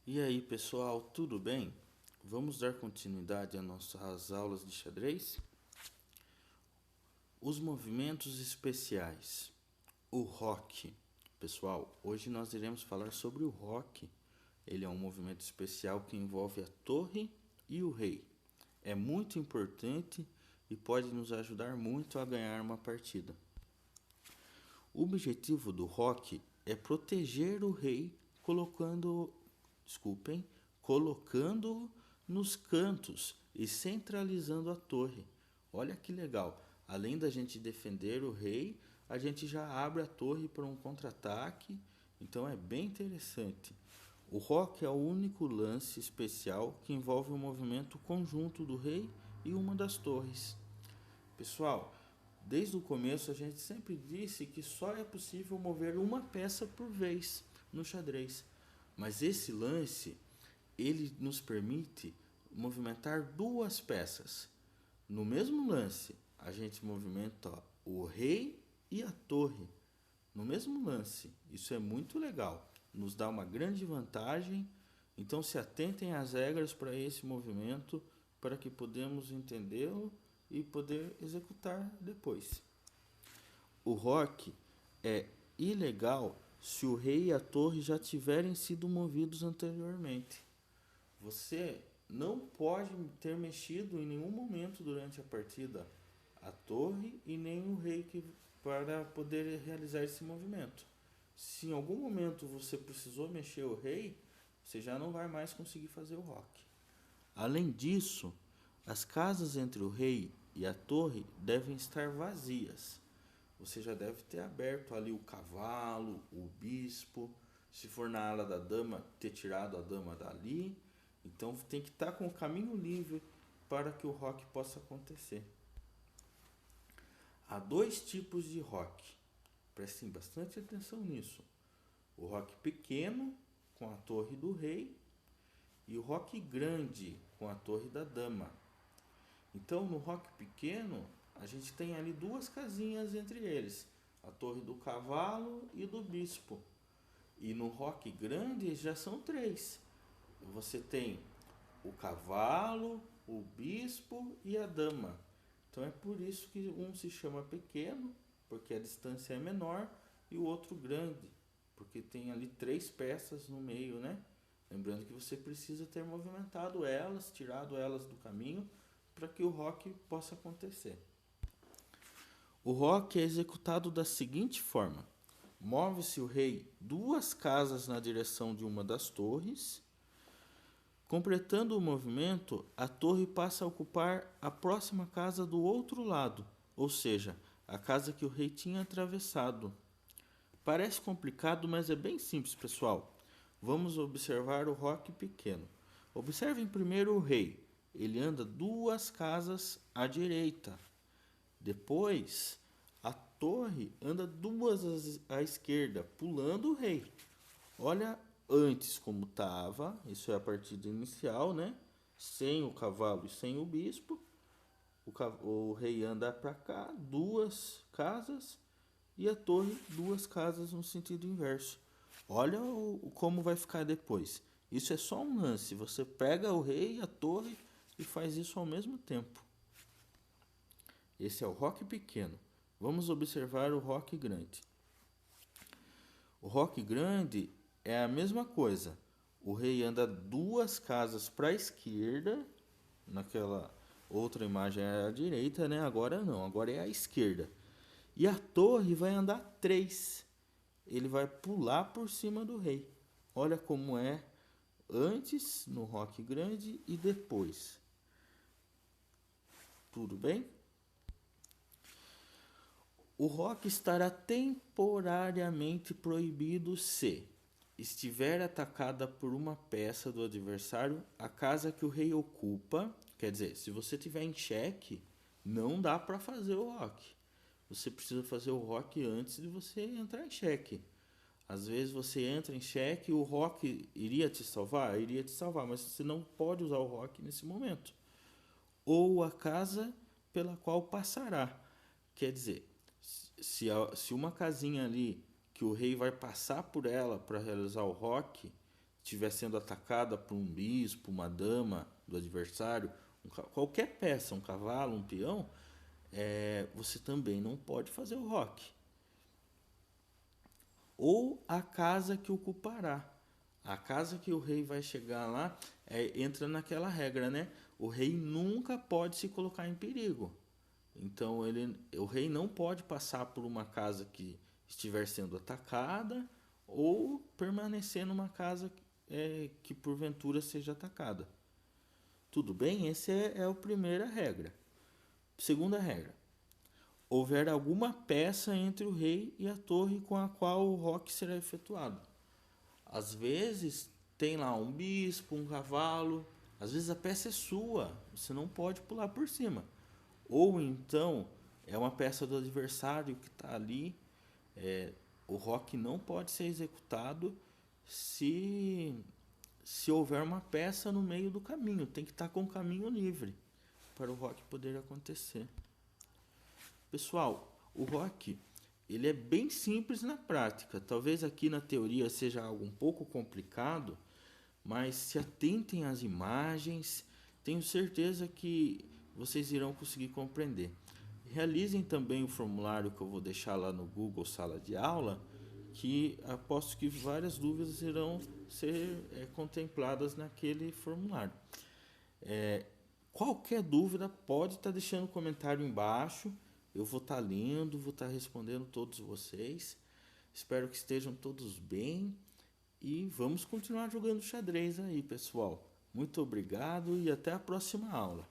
E aí, pessoal, tudo bem? Vamos dar continuidade às nossas aulas de xadrez? Os movimentos especiais. O roque. Pessoal, hoje nós iremos falar sobre o roque. Ele é um movimento especial que envolve a torre e o rei. É muito importante e pode nos ajudar muito a ganhar uma partida. O objetivo do roque é proteger o rei colocando nos cantos e centralizando a torre. Olha que legal. Além da gente defender o rei, a gente já abre a torre para um contra-ataque. Então é bem interessante. O roque é o único lance especial que envolve o movimento conjunto do rei e uma das torres. Pessoal, desde o começo a gente sempre disse que só é possível mover uma peça por vez no xadrez. Mas esse lance, ele nos permite movimentar duas peças. No mesmo lance, a gente movimenta o rei e a torre. No mesmo lance. Isso é muito legal. Nos dá uma grande vantagem. Então se atentem às regras para esse movimento para que podemos entendê-lo e poder executar depois. O roque é ilegal se o rei e a torre já tiverem sido movidos anteriormente. Você não pode ter mexido em nenhum momento durante a partida a torre e nem o rei para poder realizar esse movimento. Se em algum momento você precisou mexer o rei, você já não vai mais conseguir fazer o roque. Além disso, as casas entre o rei e a torre devem estar vazias. Você já deve ter aberto ali o cavalo, o bispo. Se for na ala da dama, ter tirado a dama dali. Então tem que estar com o caminho livre para que o roque possa acontecer. Há dois tipos de roque. Prestem bastante atenção nisso. O roque pequeno, com a torre do rei, e o roque grande, com a torre da dama. Então, no roque pequeno, a gente tem ali duas casinhas entre eles, a torre do cavalo e do bispo. E no roque grande já são três. Você tem o cavalo, o bispo e a dama. Então é por isso que um se chama pequeno, porque a distância é menor, e o outro grande, porque tem ali três peças no meio, né? Lembrando que você precisa ter movimentado elas, tirado elas do caminho, para que o roque possa acontecer. O roque é executado da seguinte forma: move-se o rei duas casas na direção de uma das torres. Completando o movimento, a torre passa a ocupar a próxima casa do outro lado, ou seja, a casa que o rei tinha atravessado. Parece complicado, mas é bem simples, pessoal. Vamos observar o roque pequeno. Observem primeiro o rei. Ele anda duas casas à direita. Depois, a torre anda duas à esquerda, pulando o rei. Olha antes como estava, isso é a partida inicial, né? Sem o cavalo e sem o bispo. O rei anda para cá, duas casas, e a torre, duas casas no sentido inverso. Olha como vai ficar depois. Isso é só um lance. Você pega o rei e a torre e faz isso ao mesmo tempo. Esse é o roque pequeno. Vamos observar o roque grande. O roque grande é a mesma coisa. O rei anda duas casas para a esquerda, naquela outra imagem é a direita, né? Agora não, agora é a esquerda. E a torre vai andar três. Ele vai pular por cima do rei. Olha como é antes no roque grande e depois. Tudo bem? O roque estará temporariamente proibido se estiver atacada por uma peça do adversário a casa que o rei ocupa. Quer dizer, se você estiver em xeque, não dá para fazer o roque. Você precisa fazer o roque antes de você entrar em xeque. Às vezes você entra em xeque e o roque iria te salvar? Iria te salvar, mas você não pode usar o roque nesse momento. Ou a casa pela qual passará. Quer dizer, se uma casinha ali que o rei vai passar por ela para realizar o roque estiver sendo atacada por um bispo, uma dama do adversário, qualquer peça, um cavalo, um peão, você também não pode fazer o roque. Ou a casa que ocupará. A casa que o rei vai chegar lá, entra naquela regra, né? O rei nunca pode se colocar em perigo. Então o rei não pode passar por uma casa que estiver sendo atacada ou permanecer numa casa que porventura seja atacada. Tudo bem? Essa é a primeira regra. Segunda regra. Houver alguma peça entre o rei e a torre com a qual o roque será efetuado. Às vezes tem lá um bispo, um cavalo, às vezes a peça é sua, você não pode pular por cima. Ou então é uma peça do adversário que está ali, o roque não pode ser executado se houver uma peça no meio do caminho, tem que estar com o caminho livre para o roque poder acontecer. Pessoal, o roque ele é bem simples na prática. Talvez aqui na teoria seja algo um pouco complicado, mas se atentem às imagens, tenho certeza que vocês irão conseguir compreender. Realizem também o formulário que eu vou deixar lá no Google Sala de Aula, que aposto que várias dúvidas irão ser contempladas naquele formulário. Qualquer dúvida pode estar deixando um comentário embaixo. Eu vou estar lendo, vou estar respondendo todos vocês. Espero que estejam todos bem. E vamos continuar jogando xadrez aí, pessoal. Muito obrigado e até a próxima aula.